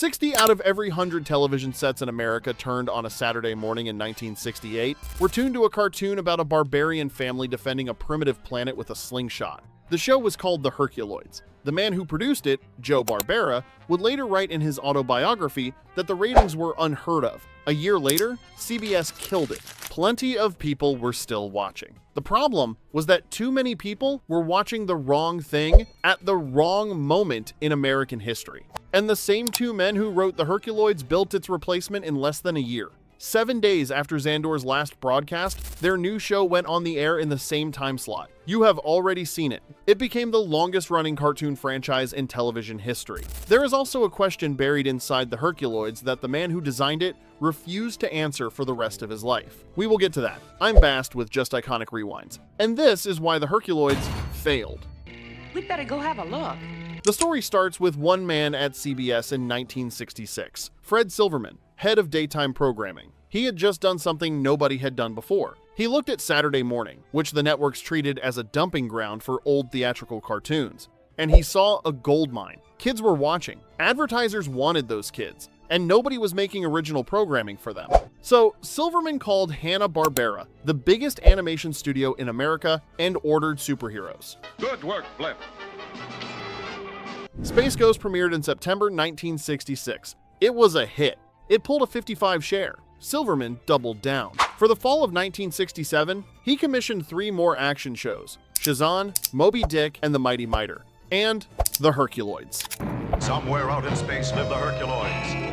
60 out of every 100 television sets in America turned on a Saturday morning in 1968 were tuned to a cartoon about a barbarian family defending a primitive planet with a slingshot. The show was called the Herculoids. The man who produced it, Joe Barbera, would later write in his autobiography that the ratings were unheard of. A year later, CBS killed it. Plenty of people were still watching. The problem was that too many people were watching the wrong thing at the wrong moment in American history. And the same two men who wrote the Herculoids built its replacement in less than a year. 7 days after Zandor's last broadcast, their new show went on the air in the same time slot. You have already seen it. It became the longest-running cartoon franchise in television history. There is also a question buried inside the Herculoids that the man who designed it refused to answer for the rest of his life. We will get to that. I'm Bast with Just Iconic Rewinds, and this is why the Herculoids failed. We'd better go have a look. The story starts with one man at CBS in 1966, Fred Silverman, head of daytime programming. He had just done something nobody had done before. He looked at Saturday Morning, which the networks treated as a dumping ground for old theatrical cartoons, and he saw a goldmine. Kids were watching. Advertisers wanted those kids, and nobody was making original programming for them. So Silverman called Hanna-Barbera, the biggest animation studio in America, and ordered superheroes. Good work, Flip. Space Ghost premiered in September 1966. It was a hit. It pulled a 55 share. Silverman doubled down. For the fall of 1967, he commissioned 3 more action shows: Shazam, Moby Dick, and the Mighty Miter, and the Herculoids. Somewhere out in space live the Herculoids.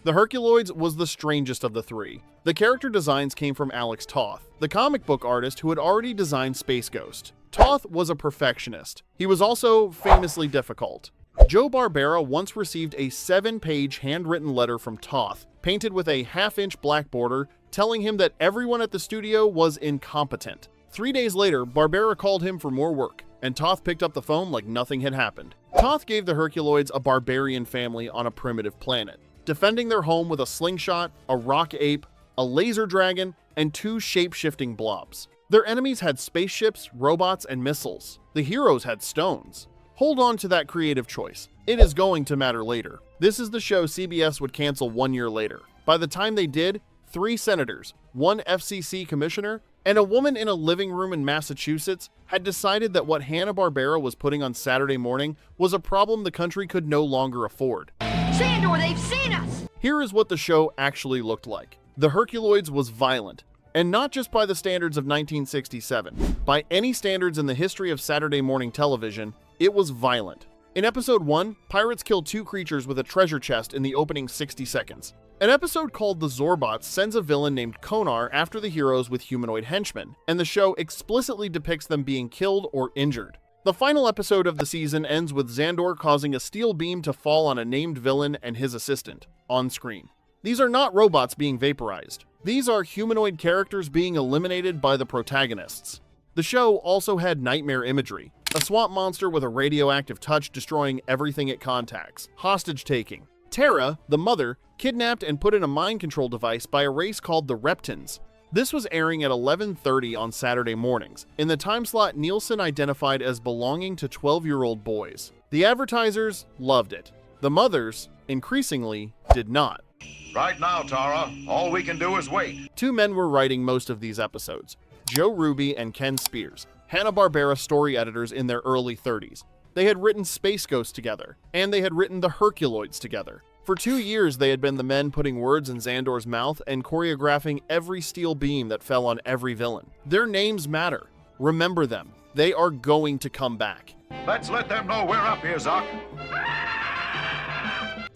The Herculoids was the strangest of the 3. The character designs came from Alex Toth, the comic book artist who had already designed Space Ghost. Toth was a perfectionist. He was also famously difficult. Joe Barbera once received a 7-page handwritten letter from Toth, painted with a half-inch black border, telling him that everyone at the studio was incompetent. 3 days later, Barbera called him for more work, and Toth picked up the phone like nothing had happened. Toth gave the Herculoids a barbarian family on a primitive planet, defending their home with a slingshot, a rock ape, a laser dragon, and 2 shape-shifting blobs. Their enemies had spaceships, robots, and missiles. The heroes had stones. Hold on to that creative choice. It is going to matter later. This is the show CBS would cancel 1 year later. By the time they did, 3 senators, 1 FCC commissioner, and a woman in a living room in Massachusetts had decided that what Hanna-Barbera was putting on Saturday morning was a problem the country could no longer afford. Zandor, they've seen us! Here is what the show actually looked like. The Herculoids was violent, and not just by the standards of 1967. By any standards in the history of Saturday morning television, it was violent. In episode 1, pirates kill 2 creatures with a treasure chest in the opening 60 seconds. An episode called The Zorbots sends a villain named Konar after the heroes with humanoid henchmen, and the show explicitly depicts them being killed or injured. The final episode of the season ends with Zandor causing a steel beam to fall on a named villain and his assistant, on screen. These are not robots being vaporized. These are humanoid characters being eliminated by the protagonists. The show also had nightmare imagery, a swamp monster with a radioactive touch destroying everything it contacts, hostage-taking. Tara, the mother, kidnapped and put in a mind control device by a race called the Reptins. This was airing at 11:30 on Saturday mornings, in the time slot Nielsen identified as belonging to 12-year-old boys. The advertisers loved it. The mothers, increasingly, did not. Right now, Tara, all we can do is wait. 2 men were writing most of these episodes: Joe Ruby and Ken Spears, Hanna-Barbera story editors in their early 30s. They had written Space Ghost together, and they had written the Herculoids together. For 2 years, they had been the men putting words in Zandor's mouth and choreographing every steel beam that fell on every villain. Their names matter. Remember them. They are going to come back. Let's let them know we're up here, Zoc.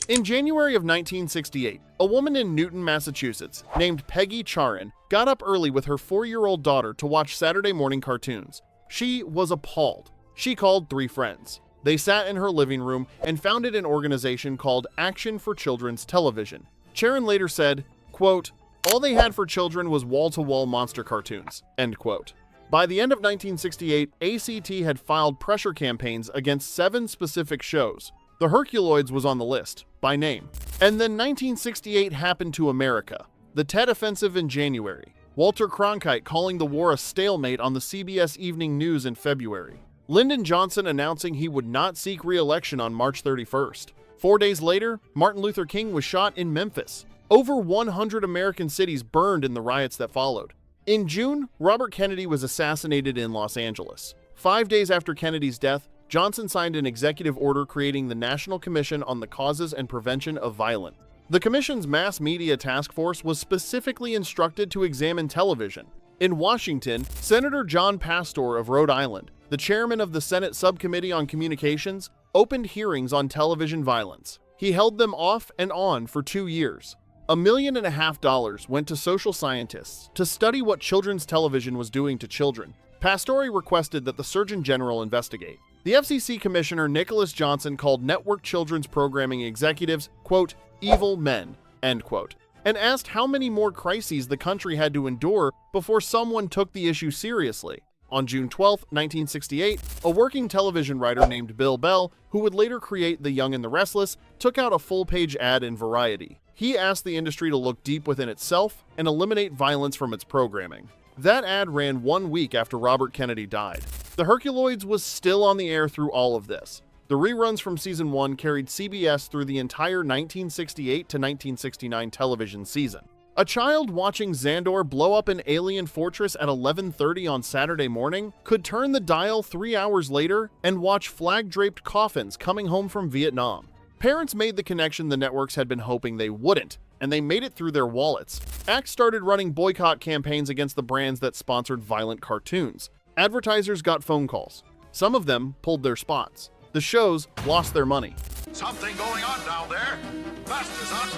In January of 1968, a woman in Newton, Massachusetts, named Peggy Charren, got up early with her 4-year-old daughter to watch Saturday morning cartoons. She was appalled. She called 3 friends. They sat in her living room and founded an organization called Action for Children's Television. Charren later said, quote, "All they had for children was wall-to-wall monster cartoons," end quote. By the end of 1968, ACT had filed pressure campaigns against 7 specific shows. The Herculoids was on the list, by name. And then 1968 happened to America. The Tet Offensive in January. Walter Cronkite calling the war a stalemate on the CBS Evening News in February. Lyndon Johnson announcing he would not seek re-election on March 31st. 4 days later, Martin Luther King was shot in Memphis. Over 100 American cities burned in the riots that followed. In June, Robert Kennedy was assassinated in Los Angeles. 5 days after Kennedy's death, Johnson signed an executive order creating the National Commission on the Causes and Prevention of Violence. The commission's mass media task force was specifically instructed to examine television. In Washington, Senator John Pastor of Rhode Island, the chairman of the Senate Subcommittee on Communications, opened hearings on television violence. He held them off and on for 2 years. $1.5 million went to social scientists to study what children's television was doing to children. Pastore requested that the Surgeon General investigate. The FCC Commissioner Nicholas Johnson called network children's programming executives, quote, evil men, end quote, and asked how many more crises the country had to endure before someone took the issue seriously. On June 12, 1968, a working television writer named Bill Bell, who would later create The Young and the Restless, took out a full-page ad in Variety. He asked the industry to look deep within itself and eliminate violence from its programming. That ad ran 1 week after Robert Kennedy died. The Herculoids was still on the air through all of this. The reruns from Season 1 carried CBS through the entire 1968 to 1969 television season. A child watching Zandor blow up an alien fortress at 11:30 on Saturday morning could turn the dial 3 hours later and watch flag-draped coffins coming home from Vietnam. Parents made the connection the networks had been hoping they wouldn't, and they made it through their wallets. ACT started running boycott campaigns against the brands that sponsored violent cartoons. Advertisers got phone calls. Some of them pulled their spots. The shows lost their money. Something going on down there. Fast as us.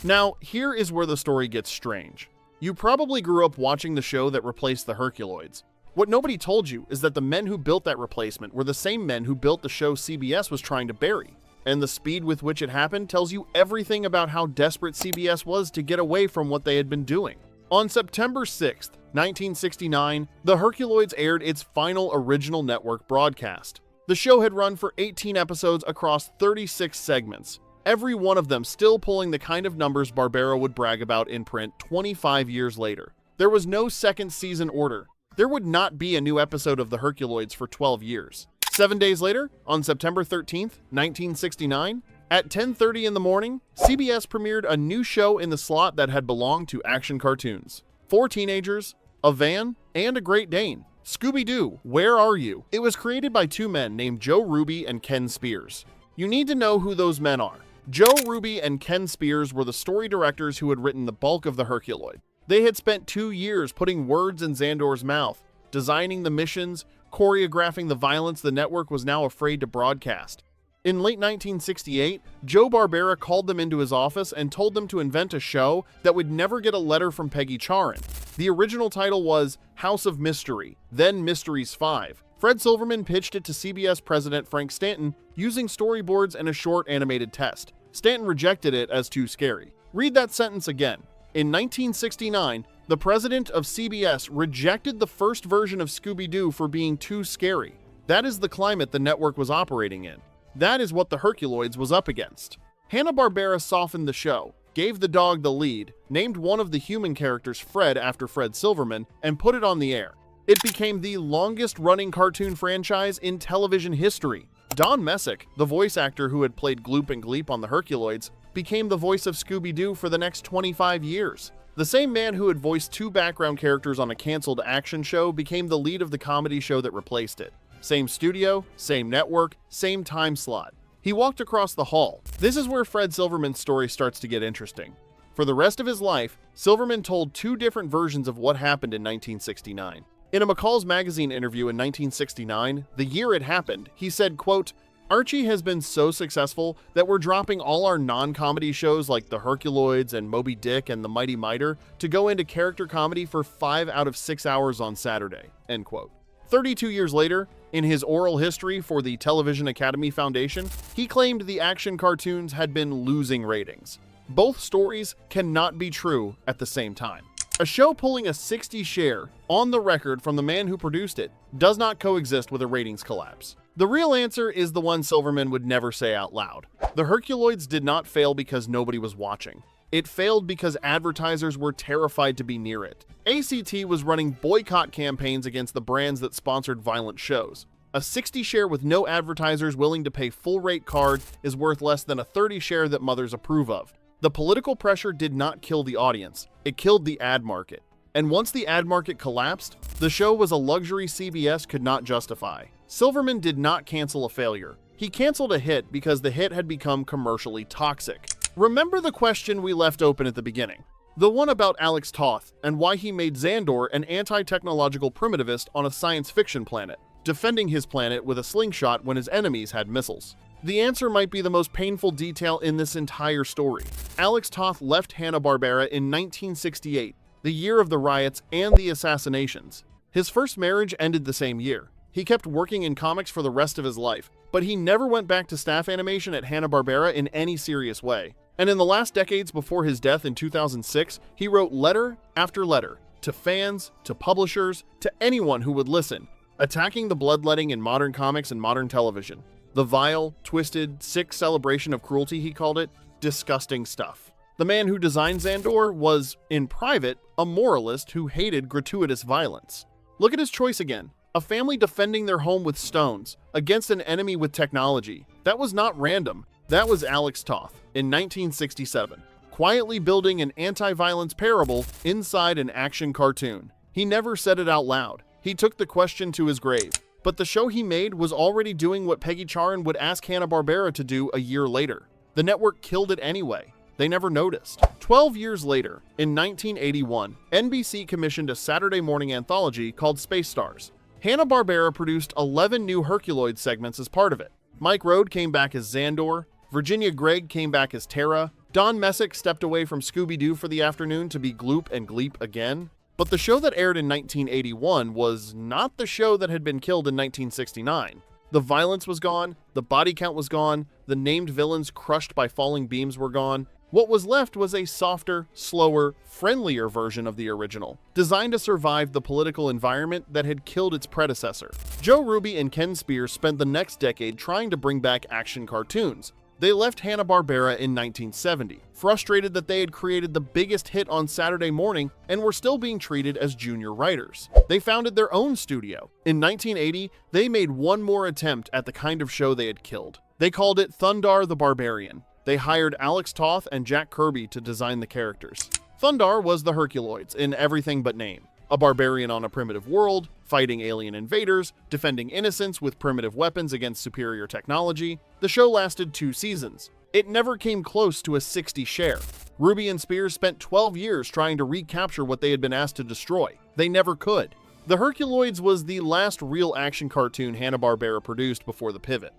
Now, here is where the story gets strange. You probably grew up watching the show that replaced the Herculoids. What nobody told you is that the men who built that replacement were the same men who built the show CBS was trying to bury. And the speed with which it happened tells you everything about how desperate CBS was to get away from what they had been doing. On September 6th, 1969, the Herculoids aired its final original network broadcast. The show had run for 18 episodes across 36 segments, every one of them still pulling the kind of numbers Barbera would brag about in print 25 years later. There was no second season order. There would not be a new episode of the Herculoids for 12 years. 7 days later, on September 13th, 1969, at 10:30 in the morning, CBS premiered a new show in the slot that had belonged to Action Cartoons. 4 teenagers, a van, and a Great Dane. Scooby-Doo, Where Are You? It was created by 2 men named Joe Ruby and Ken Spears. You need to know who those men are. Joe Ruby and Ken Spears were the story directors who had written the bulk of the Herculoid. They had spent 2 years putting words in Zandor's mouth, designing the missions, choreographing the violence the network was now afraid to broadcast. In late 1968, Joe Barbera called them into his office and told them to invent a show that would never get a letter from Peggy Charren. The original title was House of Mystery, then Mysteries 5. Fred Silverman pitched it to CBS president Frank Stanton using storyboards and a short animated test. Stanton rejected it as too scary. Read that sentence again. In 1969, the president of CBS rejected the first version of Scooby-Doo for being too scary. That is the climate the network was operating in. That is what the Herculoids was up against. Hanna-Barbera softened the show, gave the dog the lead, named one of the human characters Fred after Fred Silverman, and put it on the air. It became the longest-running cartoon franchise in television history. Don Messick, the voice actor who had played Gloop and Gleep on the Herculoids, became the voice of Scooby-Doo for the next 25 years. The same man who had voiced 2 background characters on a canceled action show became the lead of the comedy show that replaced it. Same studio, same network, same time slot. He walked across the hall. This is where Fred Silverman's story starts to get interesting. For the rest of his life, Silverman told 2 different versions of what happened in 1969. In a McCall's Magazine interview in 1969, the year it happened, he said, quote, Archie has been so successful that we're dropping all our non-comedy shows like the Herculoids and Moby Dick and the Mighty Miter to go into character comedy for 5 out of 6 hours on Saturday, end quote. 32 years later, in his oral history for the Television Academy Foundation, he claimed the action cartoons had been losing ratings. Both stories cannot be true at the same time. A show pulling a 60 share on the record from the man who produced it does not coexist with a ratings collapse. The real answer is the one Silverman would never say out loud. The Herculoids did not fail because nobody was watching. It failed because advertisers were terrified to be near it. ACT was running boycott campaigns against the brands that sponsored violent shows. A 60 share with no advertisers willing to pay full-rate card is worth less than a 30 share that mothers approve of. The political pressure did not kill the audience, it killed the ad market. And once the ad market collapsed, the show was a luxury CBS could not justify. Silverman did not cancel a failure. He canceled a hit because the hit had become commercially toxic. Remember the question we left open at the beginning? The one about Alex Toth and why he made Zandor an anti-technological primitivist on a science fiction planet, defending his planet with a slingshot when his enemies had missiles. The answer might be the most painful detail in this entire story. Alex Toth left Hanna-Barbera in 1968, the year of the riots and the assassinations. His first marriage ended the same year. He kept working in comics for the rest of his life, but he never went back to staff animation at Hanna-Barbera in any serious way. And in the last decades before his death in 2006, he wrote letter after letter to fans, to publishers, to anyone who would listen, attacking the bloodletting in modern comics and modern television. The vile, twisted, sick celebration of cruelty, he called it, disgusting stuff. The man who designed Zandor was, in private, a moralist who hated gratuitous violence. Look at his choice again. A family defending their home with stones against an enemy with technology. That was not random. That was Alex Toth in 1967, quietly building an anti-violence parable inside an action cartoon. He never said it out loud. He took the question to his grave. But the show he made was already doing what Peggy Charren would ask Hanna-Barbera to do a year later. The network killed it anyway. They never noticed. 12 years later, in 1981, NBC commissioned a Saturday morning anthology called Space Stars. Hanna-Barbera produced 11 new Herculoids segments as part of it. Mike Road came back as Zandor, Virginia Gregg came back as Terra, Don Messick stepped away from Scooby-Doo for the afternoon to be Gloop and Gleep again. But the show that aired in 1981 was not the show that had been killed in 1969. The violence was gone, the body count was gone, the named villains crushed by falling beams were gone. What was left was a softer, slower, friendlier version of the original, designed to survive the political environment that had killed its predecessor. Joe Ruby and Ken Spears spent the next decade trying to bring back action cartoons. They left Hanna-Barbera in 1970, frustrated that they had created the biggest hit on Saturday morning and were still being treated as junior writers. They founded their own studio. In 1980, they made one more attempt at the kind of show they had killed. They called it Thundarr the Barbarian. They hired Alex Toth and Jack Kirby to design the characters. Thundarr was the Herculoids in everything but name. A barbarian on a primitive world, fighting alien invaders, defending innocents with primitive weapons against superior technology. The show lasted 2 seasons. It never came close to a 60 share. Ruby and Spears spent 12 years trying to recapture what they had been asked to destroy. They never could. The Herculoids was the last real action cartoon Hanna-Barbera produced before the pivot.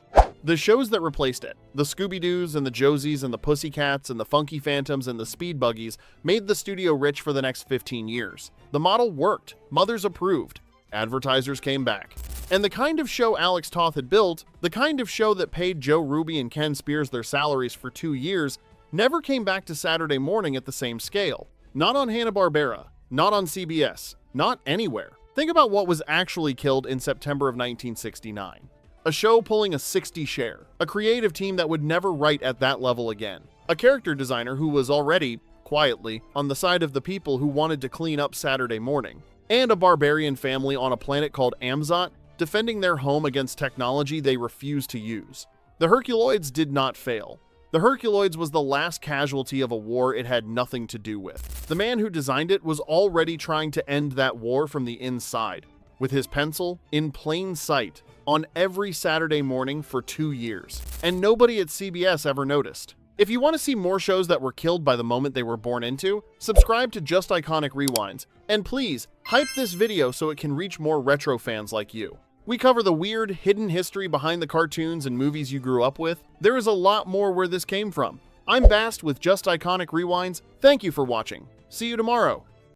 The shows that replaced it, the Scooby-Doos and the Josies and the Pussycats and the Funky Phantoms and the Speed Buggies, made the studio rich for the next 15 years. The model worked, mothers approved, advertisers came back. And the kind of show Alex Toth had built, the kind of show that paid Joe Ruby and Ken Spears their salaries for 2 years, never came back to Saturday morning at the same scale. Not on Hanna-Barbera, not on CBS, not anywhere. Think about what was actually killed in September of 1969. A show pulling a 60 share, a creative team that would never write at that level again, a character designer who was already, quietly, on the side of the people who wanted to clean up Saturday morning, and a barbarian family on a planet called Amzot defending their home against technology they refused to use. The Herculoids did not fail. The Herculoids was the last casualty of a war it had nothing to do with. The man who designed it was already trying to end that war from the inside, with his pencil in plain sight, on every Saturday morning for 2 years. And nobody at CBS ever noticed. If you want to see more shows that were killed by the moment they were born into, subscribe to Just Iconic Rewinds. And please, hype this video so it can reach more retro fans like you. We cover the weird, hidden history behind the cartoons and movies you grew up with. There is a lot more where this came from. I'm Bast with Just Iconic Rewinds. Thank you for watching. See you tomorrow.